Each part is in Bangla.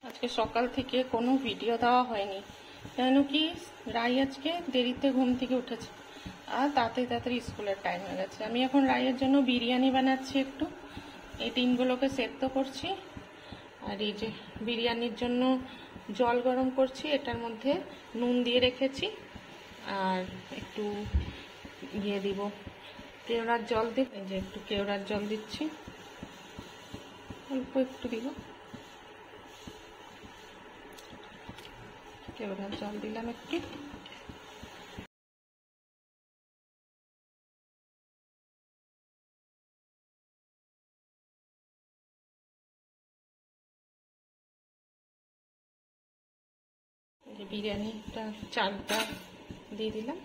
আজকে সকাল থেকে কোনো ভিডিও দেওয়া হয়নি, কেন কি রাই আজকে দেরিতে ঘুম থেকে উঠেছে আর তাড়াতাড়ি স্কুলের টাইম হয়ে গেছে। আমি এখন রাইয়ের জন্য বিরিয়ানি বানাচ্ছি। একটু এই ডিমগুলোকে সেদ্ধ করছি আর এই যে বিরিয়ানির জন্য জল গরম করছি। এটার মধ্যে নুন দিয়ে রেখেছি আর একটু দিব কেওড়ার জল দিই। এই যে একটু কেওড়ার জল দিচ্ছি, অল্প একটু দিব কেওড়ার জল দিলাম একটু। বিরিয়ানিটা চালটা দিয়ে দিলাম।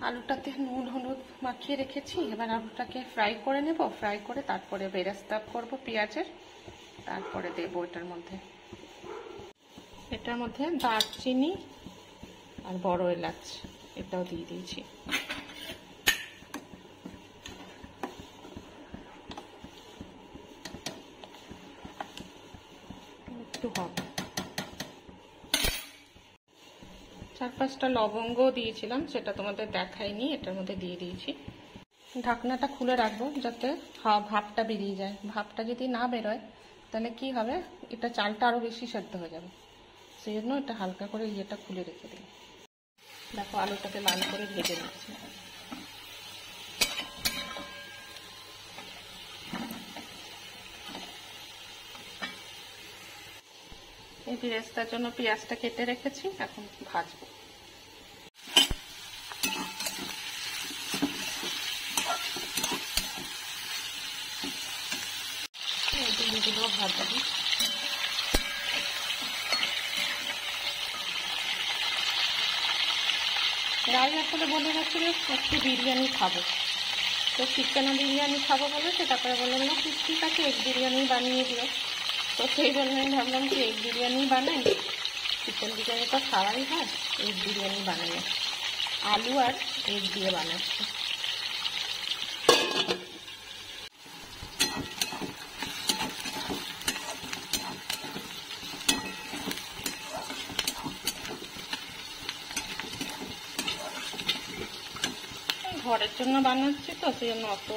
আলুটাতে নুন হলুদ মাখিয়ে রেখেছি, এবার আলুটাকে ফ্রাই করে নেব। ফ্রাই করে তারপরে বেরেস্তা করব পেঁয়াজের, তারপরে দেবো এটার মধ্যে দারচিনি আর বড় এলাচ এটাও দিয়ে দিয়েছি। একটু হবে 4-5টা লবঙ্গ দিয়েছিলাম, সেটা তোমাদের দেখাইনি, এটার মধ্যে দিয়ে দিয়েছি। ঢাকনাটা খুলে রাখবো যাতে ভাপটা বেরিয়ে যায়। ভাপটা যদি না বেরোয় তাহলে কি হবে, এটা চালটা আরো বেশি সেদ্ধ হয়ে যাবে। সেই জন্য এটা হালকা করে ইয়েটা খুলে রেখে দিই। দেখো আলুটাকে লাল করে ভেজে নিচ্ছি। এই বেরেস্তার জন্য পেঁয়াজটা কেটে রেখেছি, এখন ভাজবো। ভাজবো রাই আসলে বলে গেছিল একটু বিরিয়ানি খাবো, তো চিকেন বিরিয়ানি খাবো বলে সেটা করে বললাম না ঠিক আছে এগ বিরিয়ানি বানিয়ে দিও। তো সেই জন্য আমি ভাবলাম কি এগ বিরিয়ানি বানাই, চিকেন বিরিয়ানি তো খাওয়াই হয়, এগ বিরিয়ানি বানাই। আলু আর এগ দিয়ে বানাচ্ছি। ঘরের জন্য বানাচ্ছি তো সেই জন্য অত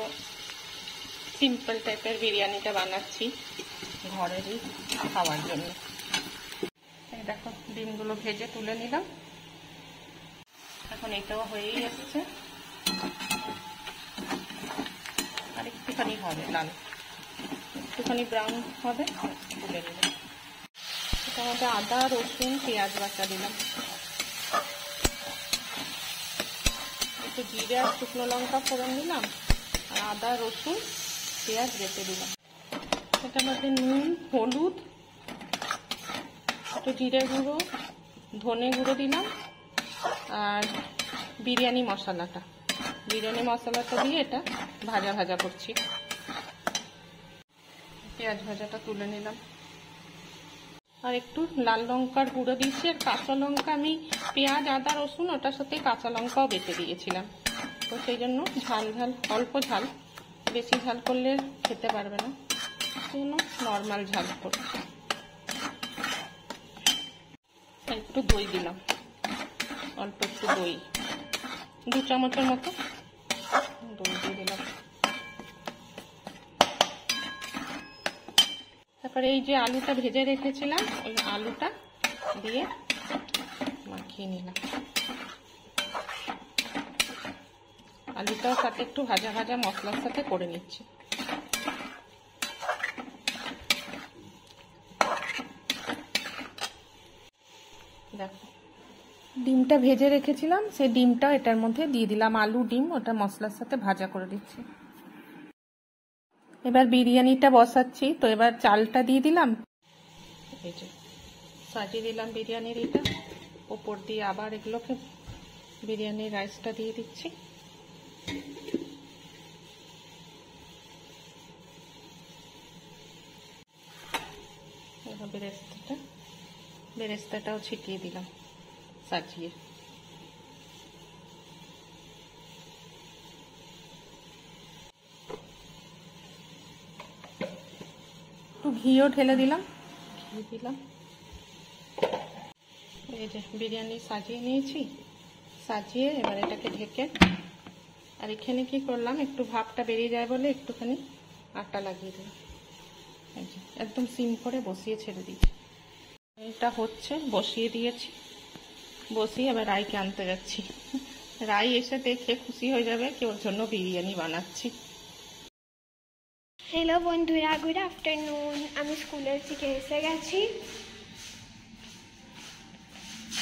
সিম্পল টাইপের বিরিয়ানিটা বানাচ্ছি ঘরেরই খাওয়ার জন্য। এই দেখো ডিমগুলো ভেজে তুলে নিলাম, এখন এটাও হয়েই এসছে। আর একটুখানি হবে লাল, একটুখানি ব্রাউন হবে, তুলে নিলাম। এটার মধ্যে আদা রসুন পেঁয়াজ বাটা দিলাম, একটু জিরে আর শুকনো লঙ্কা ফোড়ন দিলাম আর আদা রসুন পেঁয়াজ বেটে দিলাম। এটার মধ্যে নুন হলুদ একটু জিরে গুঁড়ো ধনে গুঁড়ো দিলাম আর বিরিয়ানি মশলাটা দিয়ে এটা ভাজা ভাজা করছি। পেঁয়াজ ভাজাটা তুলে নিলাম আর একটু লাল লঙ্কার গুঁড়ো দিয়েছি আর কাঁচা লঙ্কা আমি পেঁয়াজ আদা রসুন ওটার সাথে কাঁচা লঙ্কাও বেটে দিয়েছিলাম। তো সেই জন্য ঝাল অল্প ঝাল, বেশি ঝাল করলে খেতে পারবে না, সেই জন্য নর্মাল ঝাল করছি। একটু দই দিলাম, অল্প একটু দই 2 চামচের মতো দই দিয়ে দিলাম। তারপরে এই যে আলুটা ভেজে রেখেছিলাম ওই আলুটা দিয়ে মাখিয়ে নিলাম। আলুটাও সাথে একটু ভাজা ভাজা মশলার সাথে করে নিচ্ছি। দেখো ডিমটা ভেজে রেখেছিলাম, সেই ডিমটাও এটার মধ্যে দিয়ে দিলাম। আলু ডিম ওটা মশলার সাথে ভাজা করে দিচ্ছি। এবার বিরিয়ানিটা বসাচ্ছি, তো এবার চালটা দিয়ে দিলাম, এই যে সাজিয়ে দিলাম বিরিয়ানির এটা, ওপর দিয়ে আবার এগুলোকে বিরিয়ানির রাইসটা দিয়ে দিচ্ছি। বেরেস্তাটাও ছিটিয়ে দিলাম সাজিয়ে। ঘিও ঢেলে দিলাম, ঘি দিলাম। এই যে বিরিয়ানি সাজিয়ে নিয়েছি, সাজিয়ে এবার এটাকে ঢেকে, আর এখানে কি করলাম, একটু ভাপটা বেরিয়ে যায় বলে একটুখানি আটা লাগিয়ে দিলাম। একদম সিম করে বসিয়ে ছেড়ে দিয়েছি। এটা হচ্ছে, বসিয়ে দিয়েছি, বসিয়ে এবার রাইকে আনতে যাচ্ছি। রাই এসে দেখে খুশি হয়ে যাবে কি ওর জন্য বিরিয়ানি বানাচ্ছি। হ্যালো বন্ধুরা, গুড আফটারনুন। আমি স্কুলের থেকে এসে গেছি।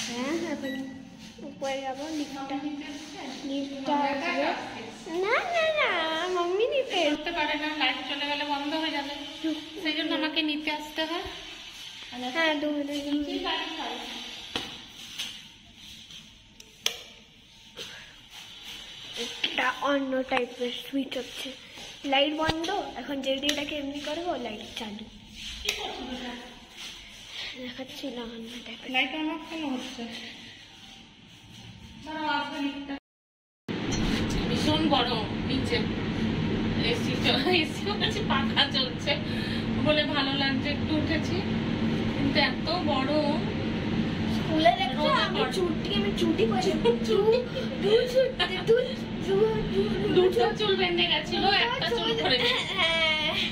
হ্যাঁ, এখন উপরে যাবো, লিফটটা আসবে। না না না, মাম্মি নিতে করতে পারে না, লাইট চলে গেলে বন্ধ হয়ে যাবে, সেই জন্য আমাকে নিতে আসতে হয়। হ্যাঁ, এটা অন্য টাইপের সুইচ হচ্ছে, লাইট বন্ধ। এখন যেদি এটাকে এমনি করবো, লাইট চালু দেখাচ্ছিলাম। লাইট অন অফ কেন হচ্ছে? ভীষণ গরম নিচে, এসিও কাছে পাখা চলছে বলে ভালো লাগছে, একটু উঠেছি, কিন্তু এত গরম। স্কুলে দেখছো আমি চুটি করে দুটো চুল বেঁধে গেছিল, একটা চুল করে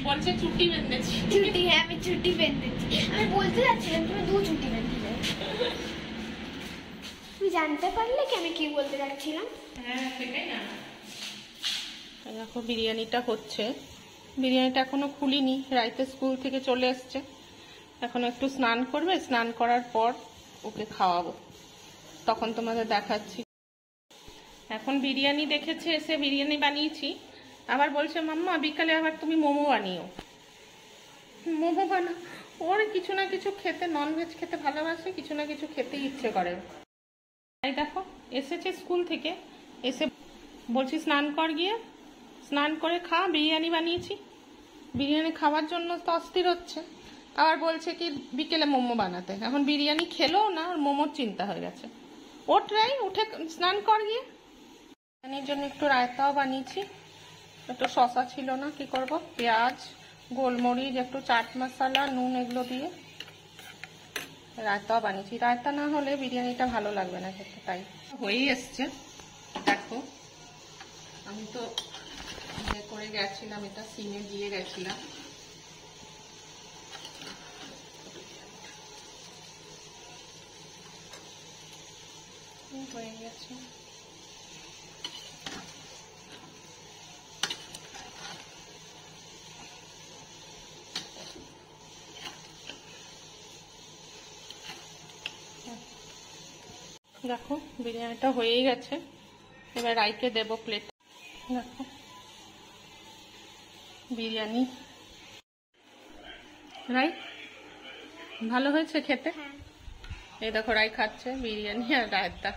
বলছে চুটি বেঁধেছি। চুটি, হ্যাঁ আমি চুটি বেঁধেছি। আমি বলতে যাচ্ছিলাম তুমি দু চুটি বেঁধেছিলে। তুমি জানতে পারলে কি আমি কি বলতে যাচ্ছিলাম? হ্যাঁ সেটাই না। দেখো বিরিয়ানিটা হচ্ছে, বিরিয়ানিটা এখনো খুলিনি, রাইতে স্কুল থেকে চলে এসছে, এখন একটু স্নান করবে, স্নান করার পর ওকে খাওয়াবো, তখন তোমাদের দেখাচ্ছি। এখন বিরিয়ানি দেখেছে, এসে বিরিয়ানি বানিয়েছি, আবার বলছে মাম্মা বিকালে আবার তুমি মোমো বানিও। মোমো বানা, ওর কিছু না কিছু খেতে, ননভেজ খেতে ভালোবাসে, কিছু না কিছু খেতে ইচ্ছে করে। তাই দেখো এসেছে স্কুল থেকে, এসে বলছি স্নান কর, গিয়ে স্নান করে খা, বিরিয়ানি বানিয়েছি। বিরিয়ানি খাওয়ার জন্য তো অস্থির হচ্ছে, আবার বলছে কি বিকেলে মোমো বানাতে। এখন বিরিয়ানি খেলেও না, আর মোমোর চিন্তা হয়ে গেছে। ওটাই উঠে স্নান কর গিয়ে। বিরিয়ানির জন্য একটু রায়তাও বানিয়েছি, একটু শসা ছিল না, কি করব, পেঁয়াজ, গোলমরিচ, একটু চাট মশলা, নুন, এগুলো দিয়ে রায়তাও বানিয়েছি। রায়তা না হলে বিরিয়ানিটা ভালো লাগবে না খেতে, তাই হয়েই এসছে। দেখো আমি তো করে গেছিলাম, এটা সিমে দিয়ে গেছিলাম। হয়ে গেছে। দেখো বিরিয়ানিটা হয়েই গেছে, এবার রাইকে দেবো প্লেট। দেখো বিরিয়ানি, রাই ভালো হয়েছে খেতে। এই দেখো রাই খাচ্ছে বিরিয়ানি আর রায়তা।